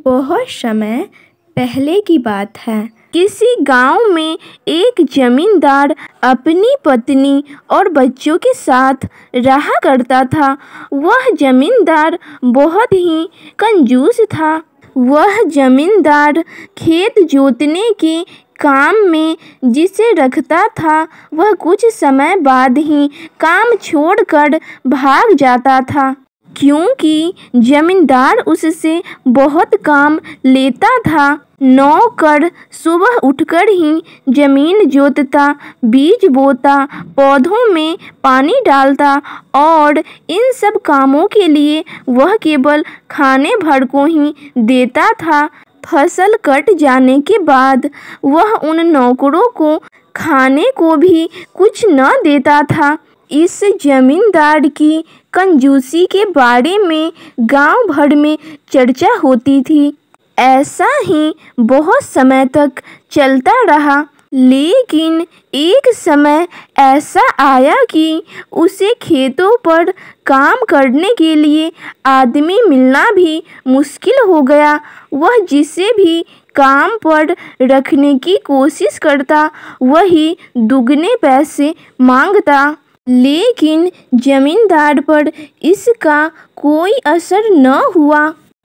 बहुत समय पहले की बात है। किसी गांव में एक जमींदार अपनी पत्नी और बच्चों के साथ रहा करता था। वह जमींदार बहुत ही कंजूस था। वह जमींदार खेत जोतने के काम में जिसे रखता था, वह कुछ समय बाद ही काम छोड़कर भाग जाता था, क्योंकि जमींदार उससे बहुत काम लेता था। नौकर सुबह उठकर ही जमीन जोतता, बीज बोता, पौधों में पानी डालता और इन सब कामों के लिए वह केवल खाने भर को ही देता था। फसल कट जाने के बाद वह उन नौकरों को खाने को भी कुछ न देता था। इस जमींदार की कंजूसी के बारे में गांव भर में चर्चा होती थी। ऐसा ही बहुत समय तक चलता रहा, लेकिन एक समय ऐसा आया कि उसे खेतों पर काम करने के लिए आदमी मिलना भी मुश्किल हो गया। वह जिसे भी काम पर रखने की कोशिश करता, वही दुगने पैसे मांगता। लेकिन जमींदार पर इसका कोई असर न हुआ।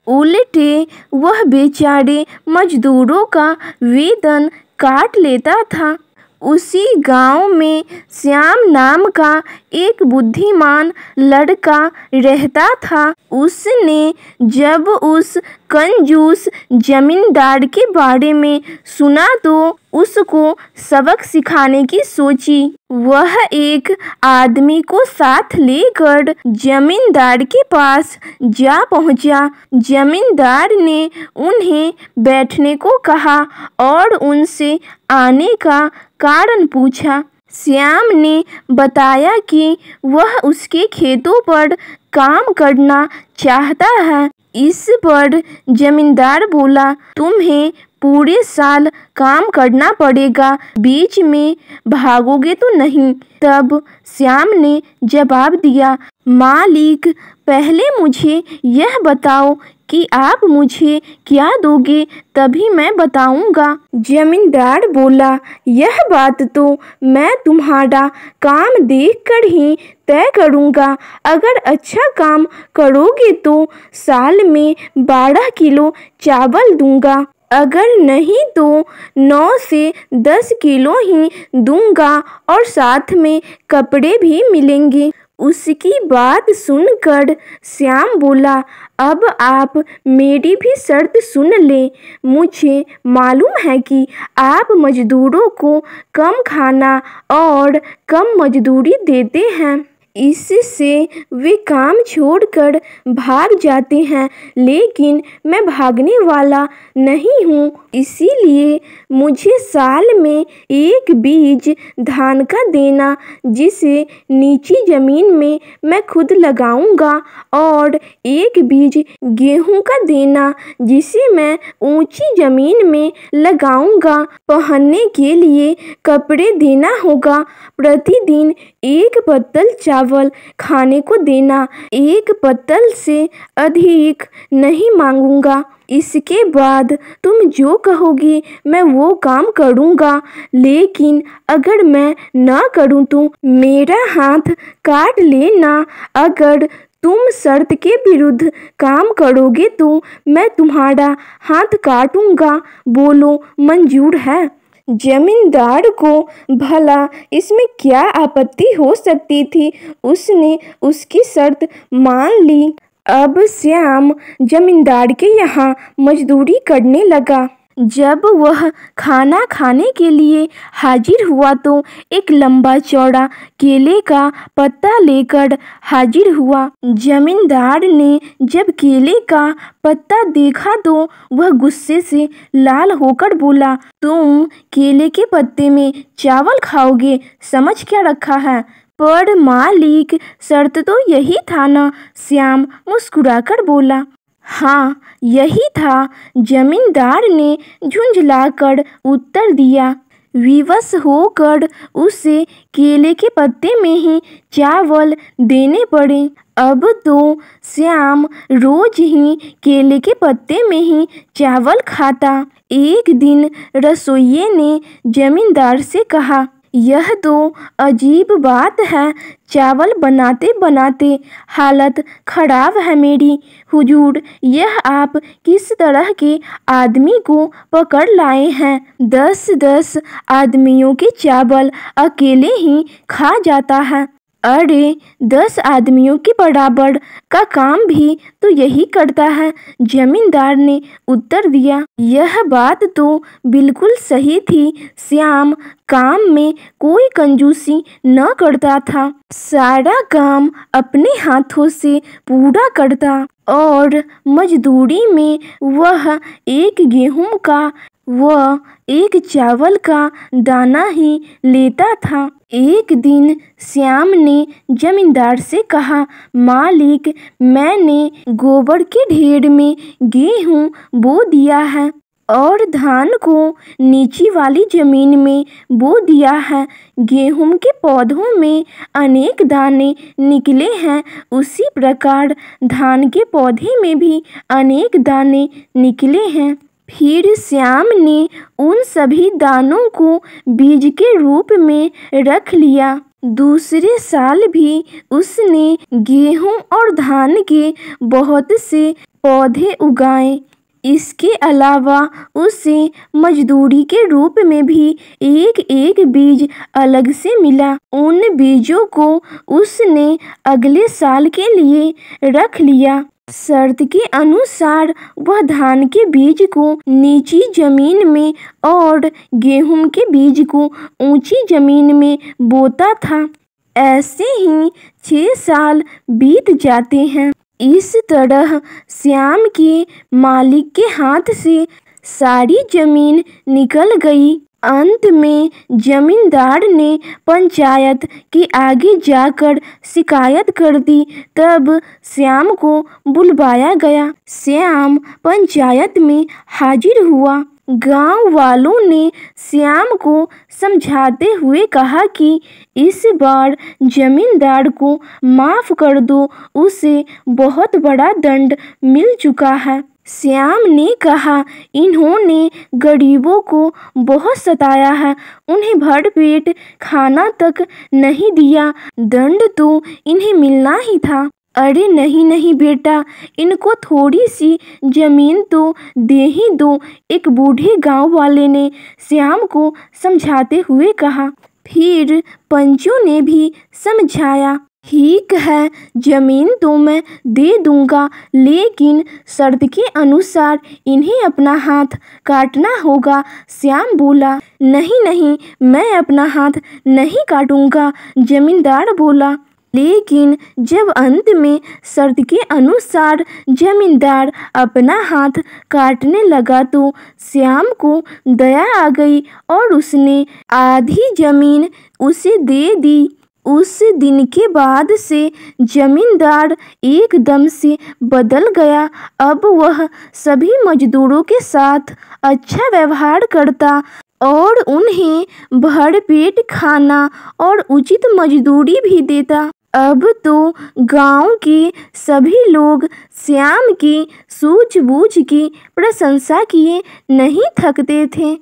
उल्टे वह बेचारे मजदूरों का वेतन काट लेता था। उसी गांव में श्याम नाम का एक बुद्धिमान लड़का रहता था। उसने जब उस कंजूस जमींदार के बारे में सुना तो उसको सबक सिखाने की सोची। वह एक आदमी को साथ लेकर जमींदार के पास जा पहुंचा। जमींदार ने उन्हें बैठने को कहा और उनसे आने का कारण पूछा। श्याम ने बताया कि वह उसके खेतों पर काम करना चाहता है। इस पर जमींदार बोला, तुम्हें पूरे साल काम करना पड़ेगा, बीच में भागोगे तो नहीं। तब श्याम ने जवाब दिया, मालिक, पहले मुझे यह बताओ कि आप मुझे क्या दोगे, तभी मैं बताऊंगा। जमींदार बोला, यह बात तो मैं तुम्हारा काम देखकर ही तय करूंगा। अगर अच्छा काम करोगे तो साल में 12 किलो चावल दूंगा, अगर नहीं तो 9 से 10 किलो ही दूंगा और साथ में कपड़े भी मिलेंगे। उसकी बात सुनकर श्याम बोला, अब आप मेरी भी शर्त सुन ले। मुझे मालूम है कि आप मजदूरों को कम खाना और कम मजदूरी देते हैं, इससे वे काम छोड़कर भाग जाते हैं, लेकिन मैं भागने वाला नहीं हूँ। इसीलिए मुझे साल में एक बीज धान का देना, जिसे नीची ज़मीन में मैं खुद लगाऊंगा, और एक बीज गेहूं का देना, जिसे मैं ऊंची ज़मीन में लगाऊंगा। पहनने के लिए कपड़े देना होगा। प्रतिदिन एक पत्तल चावल खाने को देना, एक पत्तल से अधिक नहीं मांगूंगा। इसके बाद तुम जो कहोगे मैं वो काम करूंगा, लेकिन अगर मैं ना करूं तो मेरा हाथ काट लेना। अगर तुम शर्त के विरुद्ध काम करोगे तो मैं तुम्हारा हाथ काटूंगा। बोलो, मंजूर है? जमींदार को भला इसमें क्या आपत्ति हो सकती थी। उसने उसकी शर्त मान ली। अब श्याम जमींदार के यहाँ मजदूरी करने लगा। जब वह खाना खाने के लिए हाजिर हुआ तो एक लंबा चौड़ा केले का पत्ता लेकर हाजिर हुआ। जमींदार ने जब केले का पत्ता देखा तो वह गुस्से से लाल होकर बोला, तुम केले के पत्ते में चावल खाओगे, समझ क्या रखा है? पर मालिक, शर्त तो यही था ना? श्याम मुस्कुराकर बोला। हाँ, यही था, जमींदार ने झुंझलाकर उत्तर दिया। विवश होकर उसे केले के पत्ते में ही चावल देने पड़े। अब तो श्याम रोज ही केले के पत्ते में ही चावल खाता। एक दिन रसोइये ने जमींदार से कहा, यह तो अजीब बात है, चावल बनाते बनाते हालत खराब है मेरी। हुजूर, यह आप किस तरह के आदमी को पकड़ लाए हैं? 10-10 आदमियों के चावल अकेले ही खा जाता है। अरे 10 आदमियों के बराबर का काम भी तो यही करता है, जमींदार ने उत्तर दिया। यह बात तो बिल्कुल सही थी। श्याम काम में कोई कंजूसी न करता था, सारा काम अपने हाथों से पूरा करता और मजदूरी में वह एक गेहूं का व एक चावल का दाना ही लेता था। एक दिन श्याम ने जमींदार से कहा, मालिक, मैंने गोबर के ढेर में गेहूं बो दिया है और धान को नीची वाली जमीन में बो दिया है। गेहूं के पौधों में अनेक दाने निकले हैं, उसी प्रकार धान के पौधे में भी अनेक दाने निकले हैं। फिर श्याम ने उन सभी दानों को बीज के रूप में रख लिया। दूसरे साल भी उसने गेहूं और धान के बहुत से पौधे उगाए। इसके अलावा उसे मजदूरी के रूप में भी एक एक बीज अलग से मिला। उन बीजों को उसने अगले साल के लिए रख लिया। शर्त के अनुसार वह धान के बीज को नीची जमीन में और गेहूं के बीज को ऊंची जमीन में बोता था। ऐसे ही 6 साल बीत जाते हैं। इस तरह श्याम के मालिक के हाथ से सारी जमीन निकल गई। अंत में जमींदार ने पंचायत के आगे जाकर शिकायत कर दी। तब श्याम को बुलवाया गया। श्याम पंचायत में हाजिर हुआ। गांव वालों ने श्याम को समझाते हुए कहा कि इस बार जमींदार को माफ कर दो, उसे बहुत बड़ा दंड मिल चुका है। श्याम ने कहा, इन्होंने गरीबों को बहुत सताया है, उन्हें भरपेट खाना तक नहीं दिया, दंड तो इन्हें मिलना ही था। अरे नहीं नहीं बेटा, इनको थोड़ी सी जमीन तो दे ही दो, एक बूढ़े गांव वाले ने श्याम को समझाते हुए कहा। फिर पंचों ने भी समझाया, ठीक है, जमीन तो मैं दे दूंगा, लेकिन शर्त के अनुसार इन्हें अपना हाथ काटना होगा। श्याम बोला, नहीं नहीं, मैं अपना हाथ नहीं काटूंगा। जमींदार बोला, लेकिन जब अंत में शर्त के अनुसार जमींदार अपना हाथ काटने लगा तो श्याम को दया आ गई और उसने आधी जमीन उसे दे दी। उस दिन के बाद से जमींदार एकदम से बदल गया। अब वह सभी मजदूरों के साथ अच्छा व्यवहार करता और उन्हें भरपेट खाना और उचित मजदूरी भी देता। अब तो गांव के सभी लोग श्याम की सूझबूझ की प्रशंसा किए नहीं थकते थे।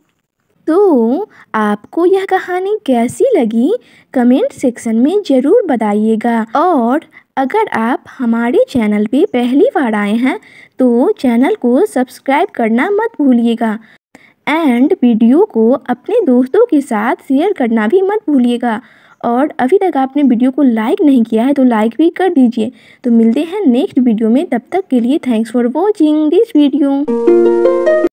तो आपको यह कहानी कैसी लगी कमेंट सेक्शन में ज़रूर बताइएगा। और अगर आप हमारे चैनल पे पहली बार आए हैं तो चैनल को सब्सक्राइब करना मत भूलिएगा एंड वीडियो को अपने दोस्तों के साथ शेयर करना भी मत भूलिएगा। और अभी तक आपने वीडियो को लाइक नहीं किया है तो लाइक भी कर दीजिए। तो मिलते हैं नेक्स्ट वीडियो में, तब तक के लिए thanks for watching this video.